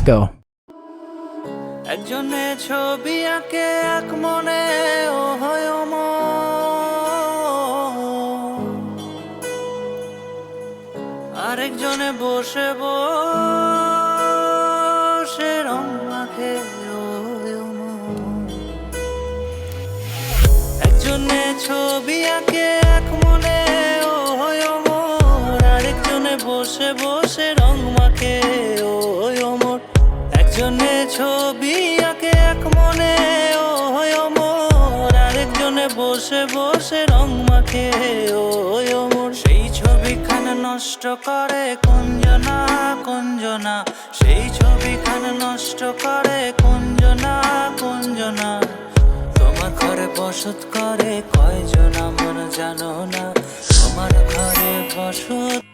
go. একজনে ছবি আঁকে এক মনে ও হয় আরেকজনে বসে বসে রং মাখে ও একজনে ছবি আঁকে এক মনে ও হয় আরেকজনে বসে বসে রং মাখে ও একজনে ছবি আঁকে এক মনে ও হয় আরেকজনে বসে বসে রং মাখে ও সেই ছবিখানা নষ্ট করে কুঞ্জনা কুঞ্জনা সেই ছবিখানা নষ্ট করে কুঞ্জনা কুঞ্জনা তোমার ঘরে বসত করে কয়জন আমার জানো না তোমার ঘরে বসত